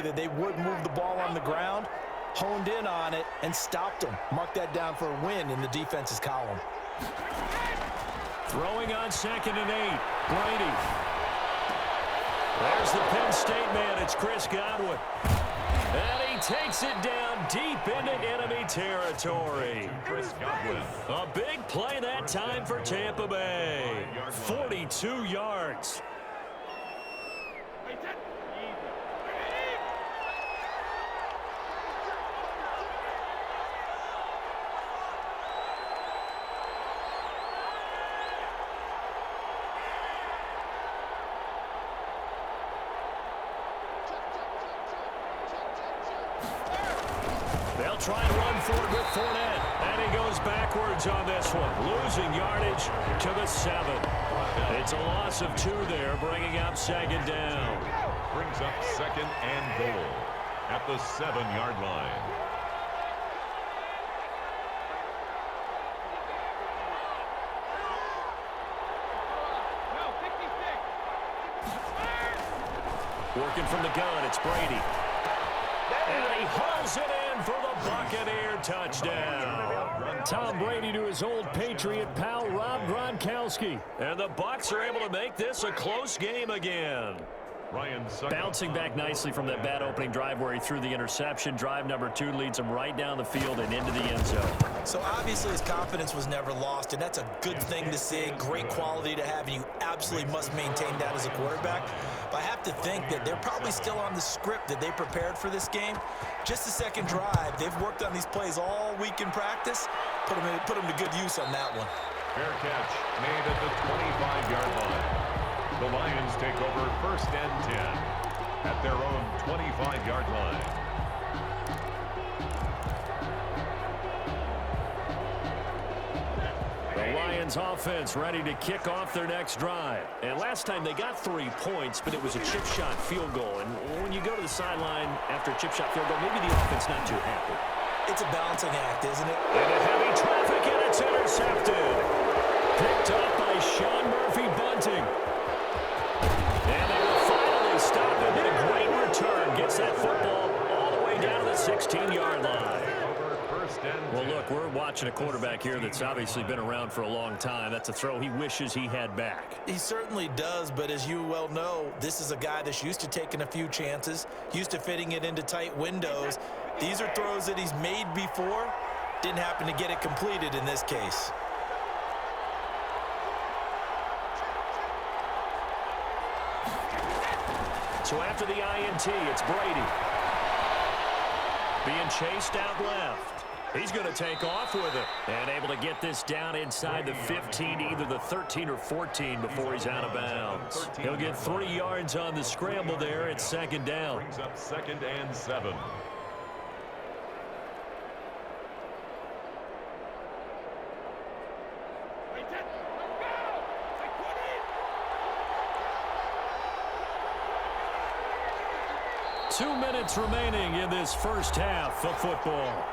that they would move the ball on the ground, honed in on it, and stopped them. Mark that down for a win in the defense's column. Throwing on 2nd and 8. Brady. There's the Penn State man. It's Chris Godwin. And he takes it down deep into enemy territory. Chris Godwin. A big play that time for Tampa Bay. 42 yards. They'll try and run forward with Fournette. And he goes backwards on this one. Losing yardage to the 7. It's a loss of 2 there, bringing up 2nd down. Brings up 2nd and goal at the 7-yard line. Working from the gun, it's Brady. And he hauls it in for the Buccaneer touchdown. Tom Brady to his old Patriot pal Rob Gronkowski. And the Bucs are able to make this a close game again. Bouncing back nicely from that bad opening drive where he threw the interception. Drive number 2 leads him right down the field and into the end zone. So obviously his confidence was never lost, and that's a good thing to see. Great quality to have, and you absolutely must maintain that as a quarterback. But I have to think that they're probably still on the script that they prepared for this game. Just the second drive. They've worked on these plays all week in practice. Put them to good use on that one. Fair catch made at the 25-yard line. The Lions take over 1st and 10 at their own 25-yard line. The Lions offense ready to kick off their next drive. And last time they got 3 points, but it was a chip shot field goal. And when you go to the sideline after a chip shot field goal, maybe the offense not too happy. It's a balancing act, isn't it? Into heavy traffic, and it's intercepted. Picked up by Sean Murphy Bunting. And they will finally stop him, but a great return. Gets that football all the way down to the 16-yard line. Well, look, we're watching a quarterback here that's obviously been around for a long time. That's a throw he wishes he had back. He certainly does, but as you well know, this is a guy that's used to taking a few chances, used to fitting it into tight windows. These are throws that he's made before. Didn't happen to get it completed in this case. So after the INT, it's Brady. Being chased out left. He's going to take off with it. And able to get this down inside the 15, either the 13 or 14 before he's out of bounds. He'll get 3 yards on the scramble there. It's 2nd down. Brings up 2nd and 7. Two minutes remaining in this first half of football.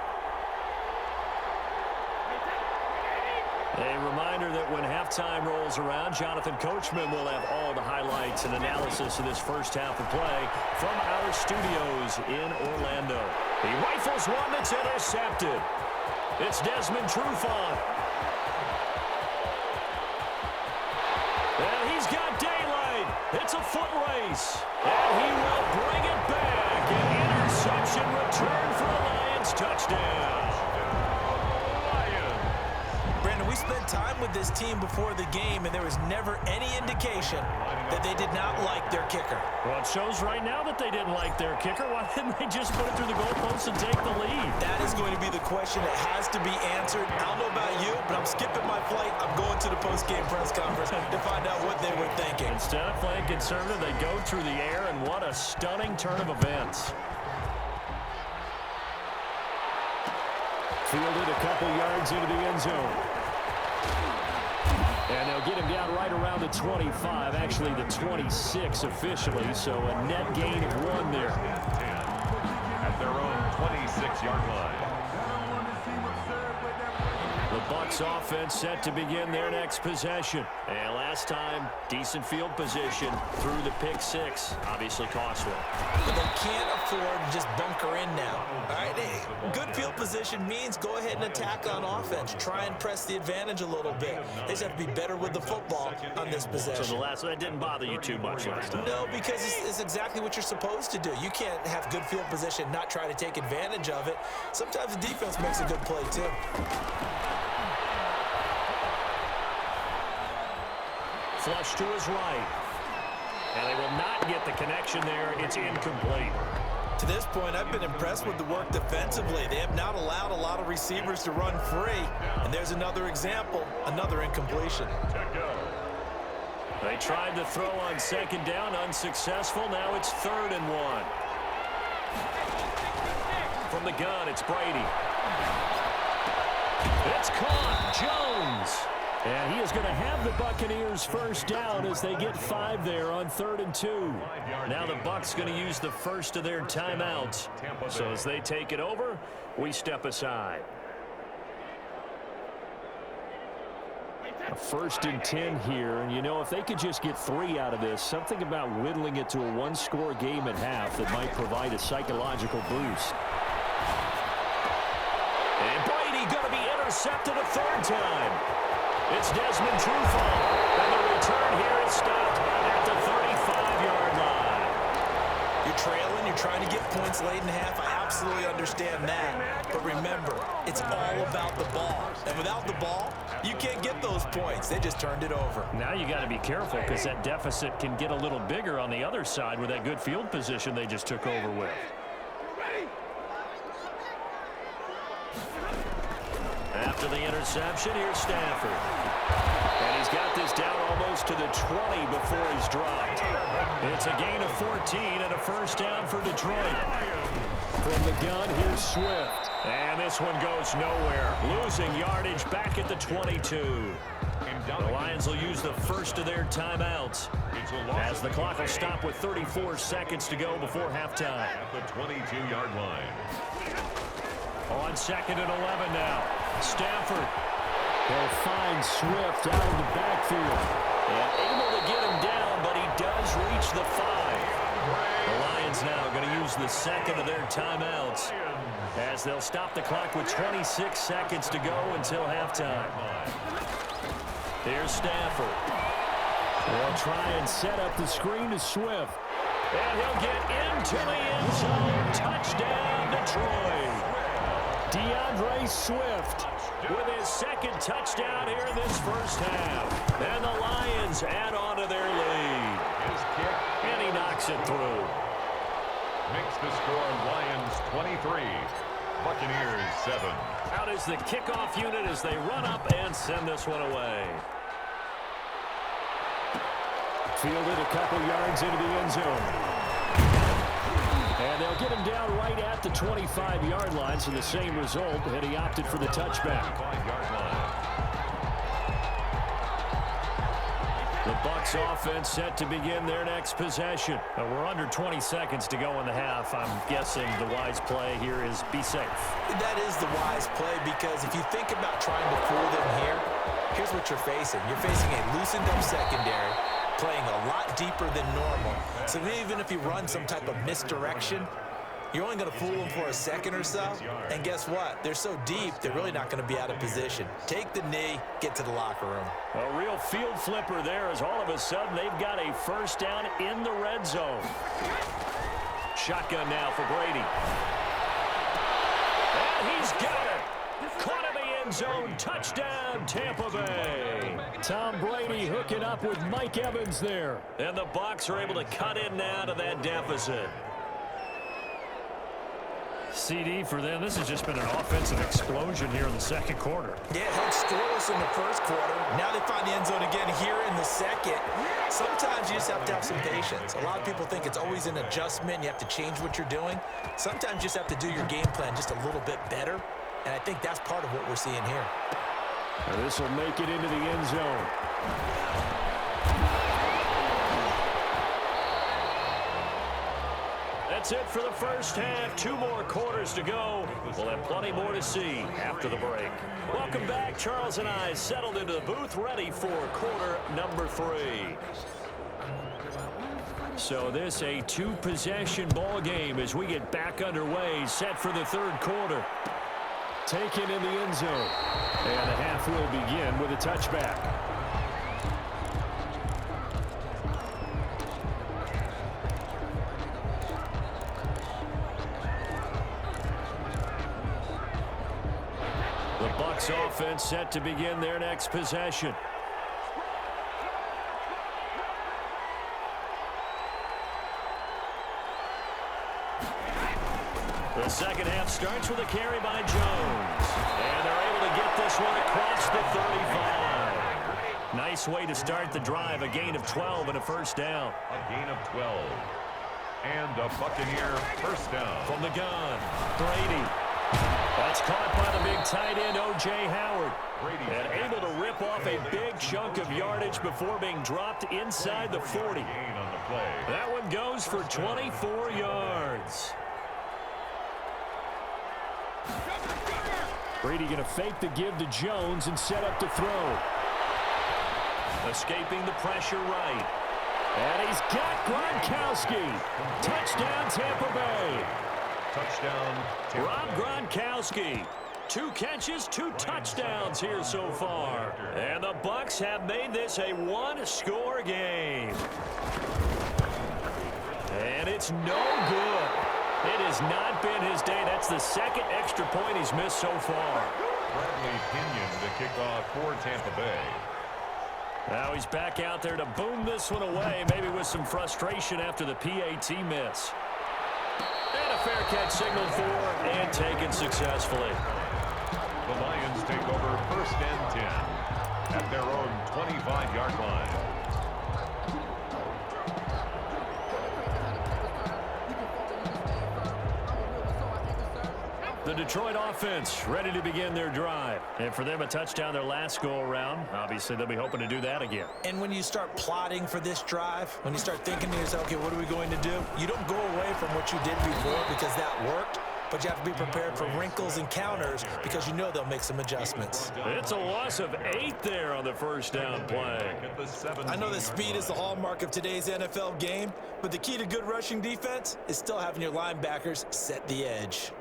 A reminder that when halftime rolls around, Jonathan Coachman will have all the highlights and analysis of this first half of play from our studios in Orlando. He rifles one that's intercepted. It's Desmond Trufant. And he's got daylight. It's a foot race. And he will bring it back. An interception return for a Lions touchdown. Brandon, we spent time with this team before the game, and there was never any indication that they did not like their kicker. Well, it shows right now that they didn't like their kicker. Why didn't they just put it through the goalpost and take the lead? That is going to be the question that has to be answered. I don't know about you, but I'm skipping my flight. I'm going to the post-game press conference to find out what they were thinking. Instead of playing conservative, they go through the air, and what a stunning turn of events. Fielded a couple yards into the end zone. And they'll get him down right around the 25, actually the 26 officially, so a net gain of 1 there. At their own 26-yard line. The Bucs offense set to begin their next possession. And last time, decent field position through the pick six. Obviously costly. But they can't afford to just bunker in now. All right, good field position means go ahead and attack on offense. Try and press the advantage a little bit. They just have to be better with the football on this possession. So the last one, that didn't bother you too much last time? No, because it's exactly what you're supposed to do. You can't have good field position, not try to take advantage of it. Sometimes the defense makes a good play, too. Flush to his right. And they will not get the connection there. It's incomplete. To this point, I've been impressed with the work defensively. They have not allowed a lot of receivers to run free. And there's another example, another incompletion. They tried to throw on second down, unsuccessful. Now it's 3rd and 1. From the gun, it's Brady. It's caught. Jones. And he is going to have the Buccaneers first down as they get 5 there on 3rd and 2. Now the Bucs going to use the first of their timeouts. So as they take it over, we step aside. A 1st and 10 here, and you know, if they could just get 3 out of this, something about whittling it to a one-score game at half that might provide a psychological boost. And Brady going to be intercepted a 3rd time. It's Desmond Trufant, and the return here is stopped at the 35-yard line. You're trailing, you're trying to get points late in half. I absolutely understand that. But remember, it's all about the ball. And without the ball, you can't get those points. They just turned it over. Now you got to be careful because that deficit can get a little bigger on the other side with that good field position they just took over with. After the interception, here's Stafford. And he's got this down almost to the 20 before he's dropped. It's a gain of 14 and a first down for Detroit. From the gun, here's Swift. And this one goes nowhere. Losing yardage back at the 22. The Lions will use the first of their timeouts as the clock will stop with 34 seconds to go before halftime. At the 22-yard line. On 2nd and 11 now. Stafford. They'll find Swift out of the backfield. And able to get him down, but he does reach the 5. The Lions now going to use the second of their timeouts as they'll stop the clock with 26 seconds to go until halftime. Here's Stafford. They'll try and set up the screen to Swift. And he'll get into the end zone. Touchdown, Detroit. DeAndre Swift with his 2nd touchdown here in this first half. And the Lions add on to their lead. His kick. And he knocks it through. Makes the score Lions 23, Buccaneers 7. Out is the kickoff unit as they run up and send this one away. Fielded a couple yards into the end zone. And they'll get him down right at the 25-yard line, so the same result, and he opted for the touchback. The Bucs offense set to begin their next possession. We're under 20 seconds to go in the half. I'm guessing the wise play here is be safe. That is the wise play because if you think about trying to fool them here, here's what you're facing. You're facing a loosened up secondary, playing a lot deeper than normal. So even if you run some type of misdirection, you're only going to fool them for a second or so. And guess what? They're so deep, they're really not going to be out of position. Take the knee, get to the locker room. A real field flipper there as all of a sudden they've got a first down in the red zone. Shotgun now for Brady. And he's got it. Caught in the end zone. Touchdown, Tampa Bay. Tom Brady hooking up with Mike Evans there. And the Bucs are able to cut in now to that deficit. CD for them. This has just been an offensive explosion here in the second quarter. Yeah, held scoreless in the first quarter. Now they find the end zone again here in the second. Sometimes you just have to have some patience. A lot of people think it's always an adjustment. You have to change what you're doing. Sometimes you just have to do your game plan just a little bit better. And I think that's part of what we're seeing here. And this will make it into the end zone. That's it for the first half. 2 more quarters to go. We'll have plenty more to see after the break. Welcome back. Charles and I settled into the booth, ready for quarter number 3. So this a 2-possession ball game as we get back underway, set for the 3rd quarter. Taken in the end zone. And the half will begin with a touchback. The Bucs offense set to begin their next possession. The second half starts with a carry by Jones. And they're able to get this one across the 35. Nice way to start the drive. A gain of 12 and a first down. A gain of 12. And a Buccaneer first down. From the gun, Brady. That's caught by the big tight end, O.J. Howard. And able to rip off a big chunk of yardage before being dropped inside the 40. That one goes for 24 yards. Brady going to fake the give to Jones and set up to throw. Escaping the pressure right. And he's got Gronkowski. Touchdown, Tampa Bay. Touchdown, Tampa Rob Gronkowski. 2 catches, 2 touchdowns here so far. And the Bucs have made this a 1-score game. And it's no good. It has not been his day. That's the 2nd extra point he's missed so far. Bradley Pinion to kick off for Tampa Bay. Now he's back out there to boom this one away, maybe with some frustration after the PAT miss. And a fair catch signaled for and taken successfully. The Lions take over 1st and 10 at their own 25-yard line. The Detroit offense ready to begin their drive. And for them, a touchdown their last go-around. Obviously, they'll be hoping to do that again. And when you start plotting for this drive, when you start thinking to yourself, okay, what are we going to do? You don't go away from what you did before because that worked, but you have to be prepared for wrinkles and counters because you know they'll make some adjustments. It's a loss of 8 there on the first down play. I know that speed is the hallmark of today's NFL game, but the key to good rushing defense is still having your linebackers set the edge.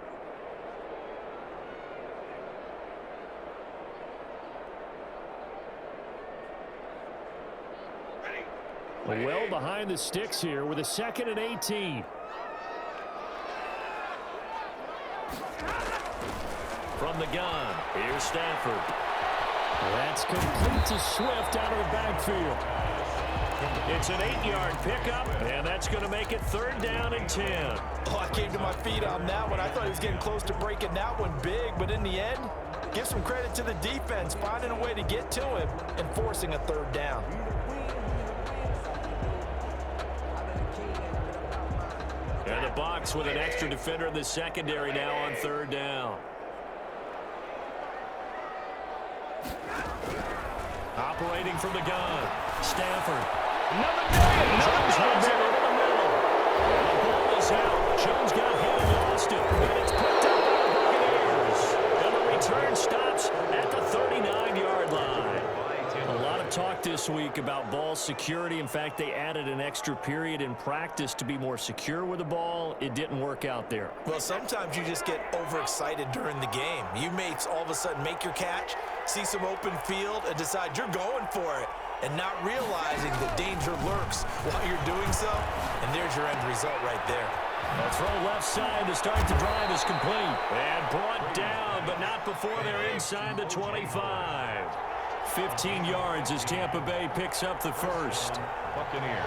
Well behind the sticks here with a 2nd and 18. From the gun, here's Stafford. That's complete to Swift out of the backfield. It's an 8-yard pickup, and that's going to make it 3rd down and 10. Oh, I came to my feet on that one. I thought he was getting close to breaking that one big, but in the end, give some credit to the defense, finding a way to get to him and forcing a 3rd down. And the Bucs with an extra defender in the secondary now on 3rd down. Operating from the gun, Stafford. Jones runs it over the middle. And the ball is out. Jones got hit and lost it. And it's picked up by the Buccaneers. And the return stops at the 39-yard line. A lot of talk this week about ball security. In fact, they added an extra period in practice to be more secure with the ball. It didn't work out there. Well, sometimes you just get overexcited during the game. You may all of a sudden make your catch, see some open field, and decide you're going for it, and not realizing that danger lurks while you're doing so. And there's your end result right there. A throw left side to start the drive is complete. And brought down, but not before they're inside the 25. 15 yards as Tampa Bay picks up the first. Buccaneers.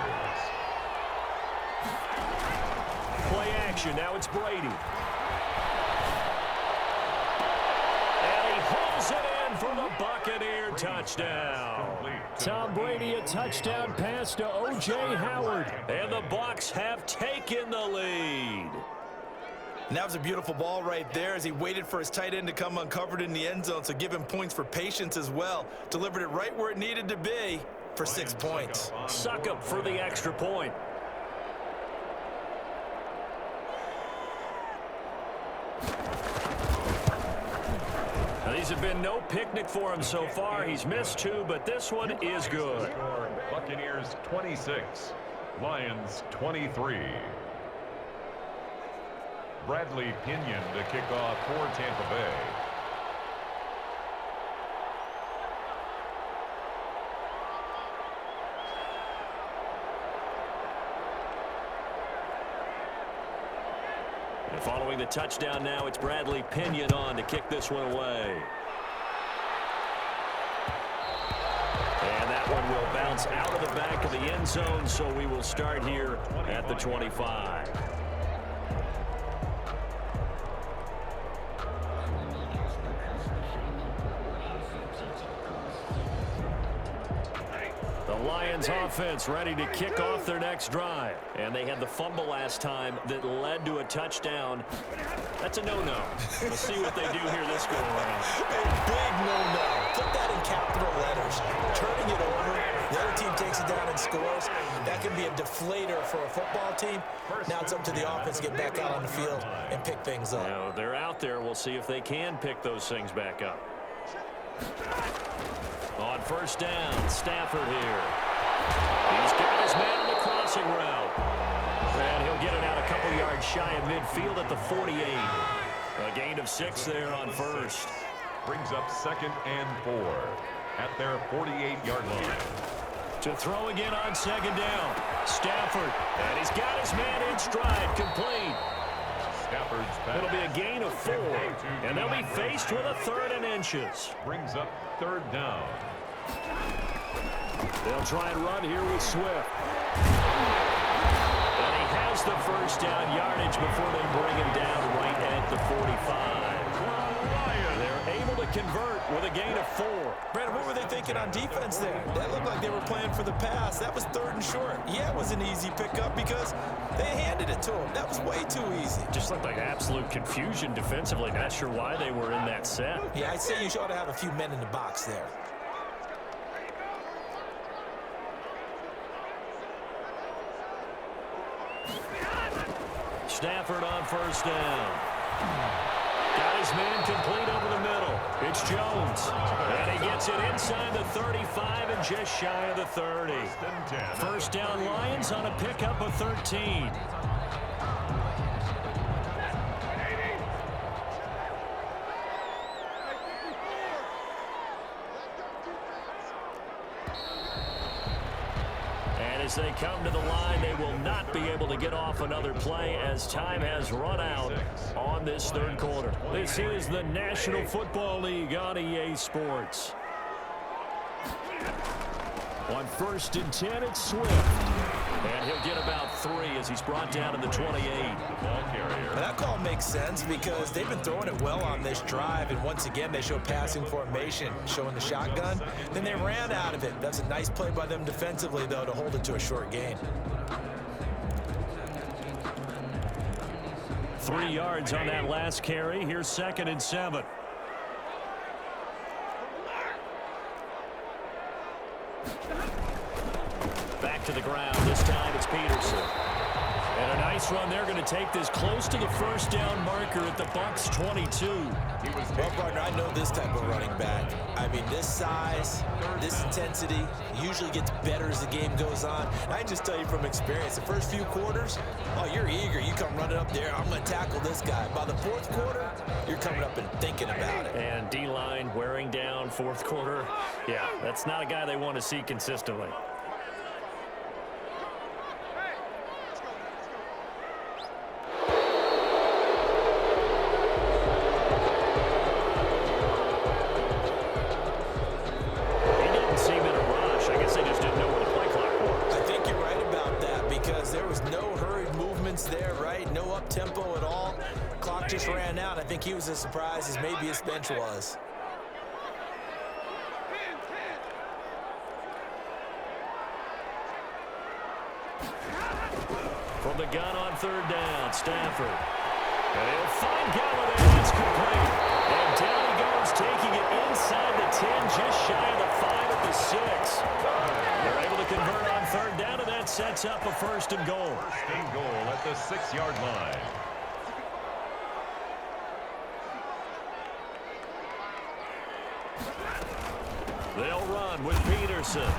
Play action. Now it's Brady. And he hauls it in for the Buccaneer touchdown. Tom Brady, a touchdown pass to O.J. Howard. And the Bucs have taken the lead. And that was a beautiful ball right there as he waited for his tight end to come uncovered in the end zone, so give him points for patience as well. Delivered it right where it needed to be for 6 points. Suck up for the extra point. Now, these have been no picnic for him so far. He's missed 2, but this one is good. Buccaneers 26, Lions 23. Bradley Pinion to kick off for Tampa Bay. And following the touchdown now, it's Bradley Pinion on to kick this one away. And that one will bounce out of the back of the end zone, so we will start here at the 25. The Lions offense ready to kick off their next drive. And they had the fumble last time that led to a touchdown. That's a no-no. We'll see what they do here this go-around. A big no-no. Put that in capital letters. Turning it over, the other team takes it down and scores. That can be a deflator for a football team. Now it's up to the offense to get back out on the field and pick things up. Now, they're out there. We'll see if they can pick those things back up. On first down, Stafford here. He's got his man on the crossing route. And he'll get it out a couple yards shy of midfield at the 48. A gain of 6 there on first. Brings up 2nd and 4 at their 48-yard line. To throw again on 2nd down. Stafford. And he's got his man in stride. Complete. Stafford's pass. It'll be a gain of 4. And they'll be faced with a 3rd and inches. Brings up 3rd down. They'll try and run here with Swift. And he has the first down yardage before they bring him down right at the 45. They're able to convert with a gain of 4. Brandon, what were they thinking on defense there? That looked like they were playing for the pass. That was 3rd and short. Yeah, it was an easy pickup because they handed it to him. That was way too easy. Just looked like absolute confusion defensively. Not sure why they were in that set. Yeah, I'd say you ought to have a few men in the box there. Stafford on first down. Got his man complete over the middle. It's Jones. And he gets it inside the 35 and just shy of the 30. First down Lions on a pickup of 13. As they come to the line, they will not be able to get off another play as time has run out on this 3rd quarter. This is the National Football League on EA Sports. On 1st and 10, it's Swift. And he'll get about 3 as he's brought down to the 28. And that call makes sense because they've been throwing it well on this drive, and once again they show passing formation, showing the shotgun. Then they ran out of it. That's a nice play by them defensively, though, to hold it to a short gain. 3 yards on that last carry. Here's 2nd and 7. Back to the ground. This time it's Peterson. And a nice run. They're going to take this close to the first down marker at the Bucs 22. Well, partner, I know this type of running back. I mean, this size, this intensity usually gets better as the game goes on. And I can just tell you from experience, the first few quarters, oh, you're eager. You come running up there, I'm going to tackle this guy. By the 4th quarter, you're coming up and thinking about it. And D-line wearing down 4th quarter. Yeah, that's not a guy they want to see consistently. Just ran out. I think he was as surprised as maybe his bench was. From the gun on 3rd down, Stafford. And he'll find Galladay. It's complete. And down he goes, taking it inside the 10, just shy of the 5 at the 6. They're able to convert on 3rd down, and that sets up a 1st and goal. 1st and goal at the 6-yard line. They'll run with Peterson.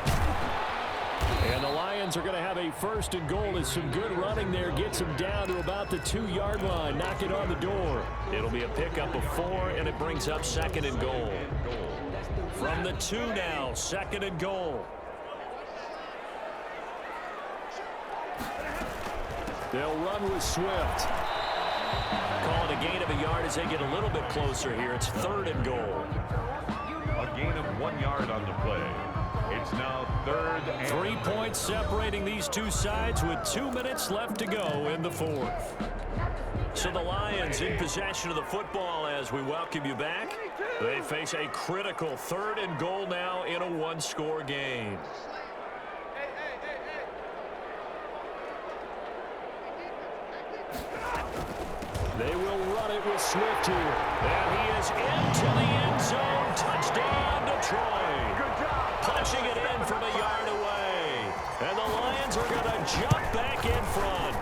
And the Lions are going to have a first and goal as some good running there gets them down to about the 2-yard line. Knock it on the door. It'll be a pickup of 4, and it brings up second and goal. From the 2 now, second and goal. They'll run with Swift. Calling a gain of a yard as they get a little bit closer here. It's third and goal. A gain of 1 yard on the play. It's now third and 3 points separating these two sides with 2 minutes left to go in the fourth. So the Lions in possession of the football as we welcome you back. They face a critical third and goal now in a 1-score game. They will run it with Swift here. And he is into the end zone. Touchdown, Detroit. Punching it in from a yard away. And the Lions are going to jump back in front.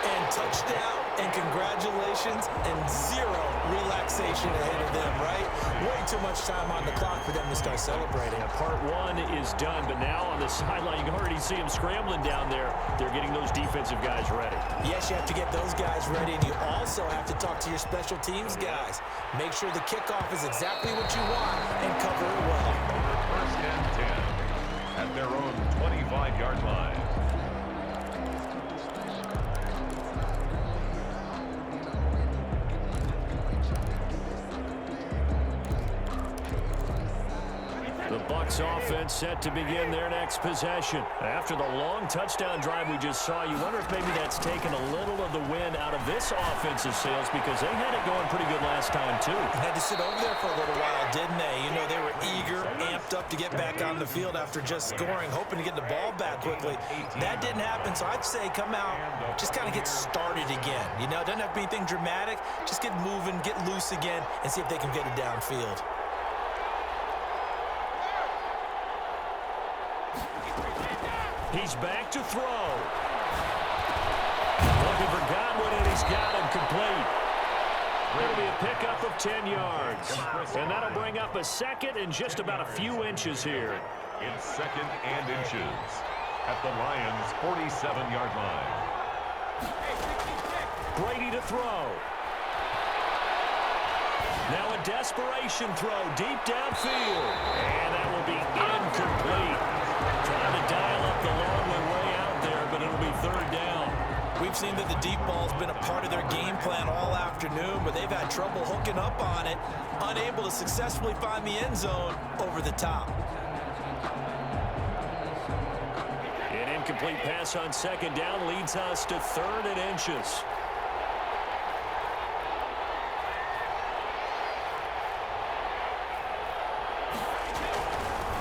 And touchdown, and congratulations, and 0 relaxation ahead of them, right? Way too much time on the clock for them to start celebrating. Part 1 is done, but now on the sideline, you can already see them scrambling down there. They're getting those defensive guys ready. Yes, you have to get those guys ready, and you also have to talk to your special teams guys. Make sure the kickoff is exactly what you want and cover it well. first and 10 at their own 25-yard line. The Bucs offense set to begin their next possession. After the long touchdown drive we just saw, you wonder if maybe that's taken a little of the wind out of this offensive sails because they had it going pretty good last time, too. Had to sit over there for a little while, didn't they? You know, they were eager, amped up to get back on the field after just scoring, hoping to get the ball back quickly. That didn't happen, so I'd say come out, just kind of get started again. You know, it doesn't have to be anything dramatic. Just get moving, get loose again, and see if they can get it downfield. He's back to throw. Looking for Godwin, and he's got him complete. It'll be a pickup of 10 yards. And that'll bring up a second and just about a few inches here. It's second and inches at the Lions' 47-yard line. Brady to throw. Now a desperation throw deep downfield. And that will be incomplete. Trying to dial up the long way out there, but it'll be third down. We've seen that the deep ball's been a part of their game plan all afternoon, but they've had trouble hooking up on it, unable to successfully find the end zone over the top. An incomplete pass on second down leads us to third and inches.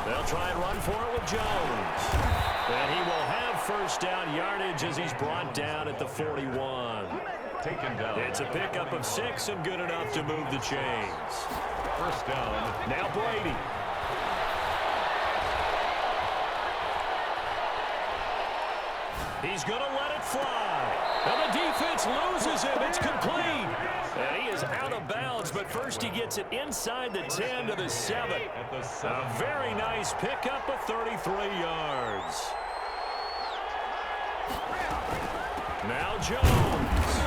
They'll try and run for it with Jones. And he will have first down yardage as he's brought down at the 41. Taken down. It's a pickup of 6 and good enough to move the chains. First down. Now Brady. He's going to let it fly. And the defense loses him. It's complete. And he is out of bounds, but first he gets it inside the 10 to the 7. A very nice pickup of 33 yards. Now Jones.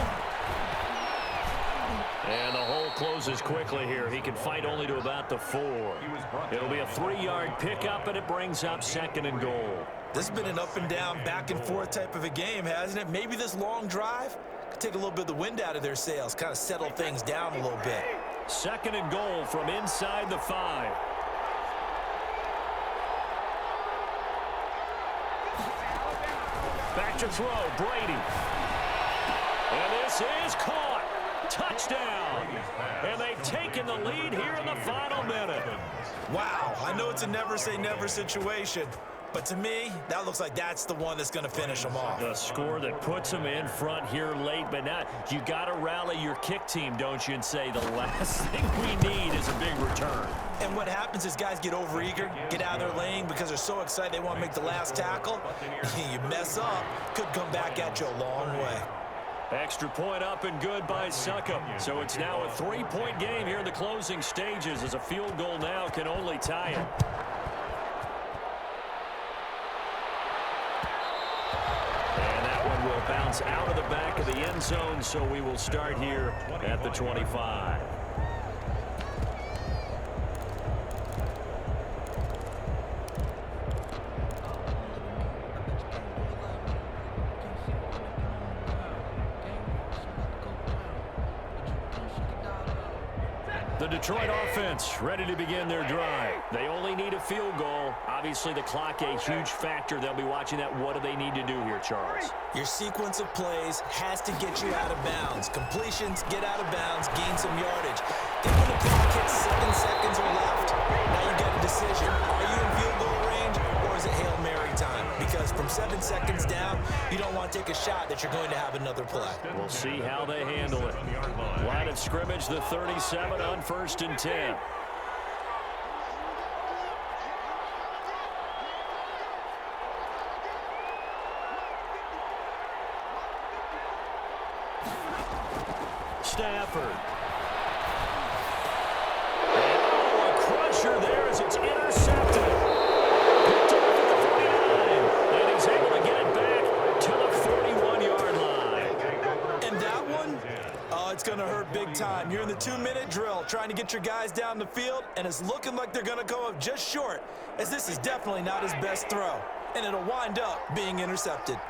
And the hole closes quickly here. He can fight only to about the 4. It'll be a 3-yard pickup, and it brings up second and goal. This has been an up and down, back and forth type of a game, hasn't it? Maybe this long drive could take a little bit of the wind out of their sails, kind of settle things down a little bit. Second and goal from inside the 5. Back to throw, Brady. And this is caught. Touchdown. And they've taken the lead here in the final minute. Wow, I know it's a never-say-never situation, but to me, that looks like that's the one that's going to finish them off. The score that puts them in front here late, but now you got to rally your kick team, don't you, and say the last thing we need is a big return. And what happens is guys get overeager, get out of their lane because they're so excited they want to make the last tackle. You mess up, could come back at you a long way. Extra point up and good by Succop. So it's now a 3-point game here in the closing stages, as a field goal now can only tie it. And that one will bounce out of the back of the end zone, so we will start here at the 25. The Detroit offense ready to begin their drive. They only need a field goal. Obviously, the clock a huge factor. They'll be watching that. What do they need to do here, Charles? Your sequence of plays has to get you out of bounds. Completions, get out of bounds, gain some yardage. Then when the clock hits 7 seconds or left, now you get a decision. Are you in field goal range, or is it Hail Mary time? Because from 7 seconds down, you don't want to take a shot that you're going to have another play. We'll see how they handle it. Line of scrimmage, the 37 on 1st and 10. Stafford. Oh, a crusher there as it's intercepted. Picked off at the 49. And he's able to get it back to the 41-yard line. And that one, oh, it's going to hurt big time. You're in the 2-minute drill trying to get your guys down the field, and it's looking like they're going to go up just short, as this is definitely not his best throw. And it'll wind up being intercepted.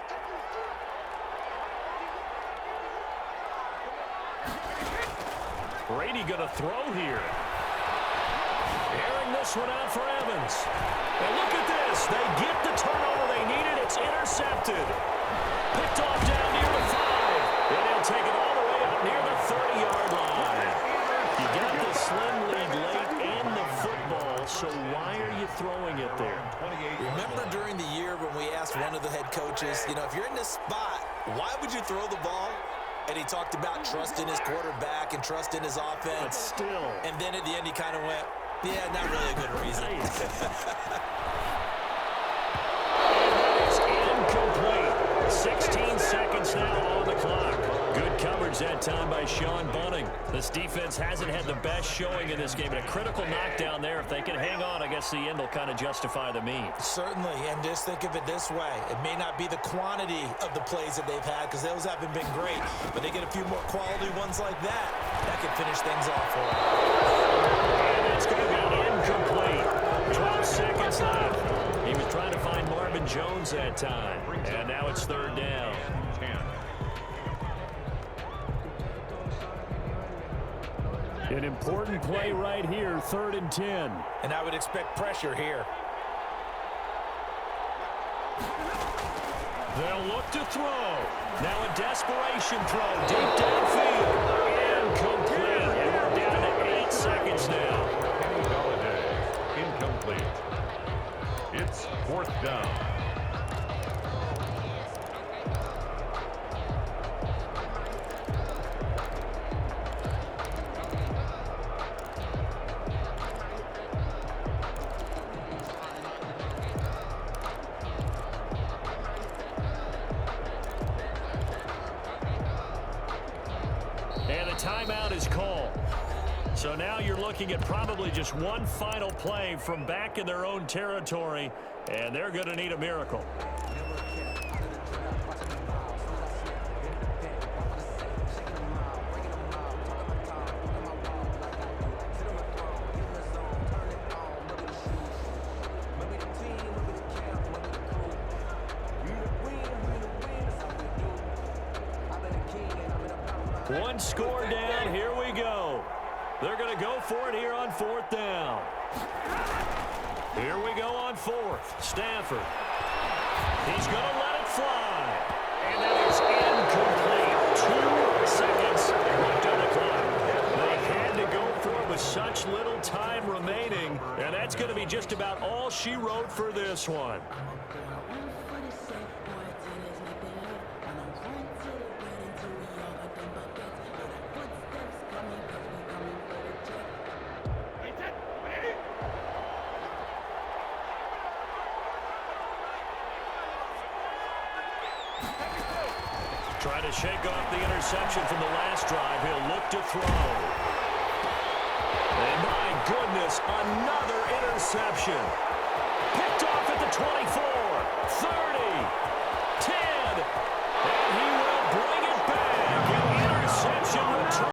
Brady going to throw here. Airing this one out for Evans. And look at this. They get the turnover they needed. It's intercepted. Picked off down near the 5. And he'll take it all the way up near the 30-yard line. You got the slim lead late and the football, so why are you throwing it there? Remember during the year when we asked one of the head coaches, you know, if you're in this spot, why would you throw the ball? And he talked about trusting his quarterback and trusting his offense. But still. And then at the end he kind of went, yeah, not really a good reason. And that is incomplete. 16 seconds now on the clock. Good coverage that time by Sean Bunting. This defense hasn't had the best showing in this game. And a critical knockdown there. If they can hang on, I guess the end will kind of justify the means. Certainly, and just think of it this way. It may not be the quantity of the plays that they've had, because those haven't been great, but they get a few more quality ones like that. That could finish things off for them. And it's going to be incomplete. 12 seconds left. He was trying to find Marvin Jones that time. And now it's 3rd down. An important play right here, 3rd and 10. And I would expect pressure here. They'll look to throw. Now a desperation throw deep downfield. Incomplete. And we're down to 8 seconds now. Incomplete. It's 4th down. And the timeout is called. So now you're looking at probably just one final play from back in their own territory, and they're going to need a miracle. One score down. Here we go. They're going to go for it here on 4th down. Here we go on 4th. Stafford. He's going to let it fly. And that is incomplete. 2 seconds left on the clock. They had to go for it with such little time remaining. And that's going to be just about all she wrote for this one. Trying to shake off the interception from the last drive. He'll look to throw. And my goodness, another interception. Picked off at the 24, 30, 10,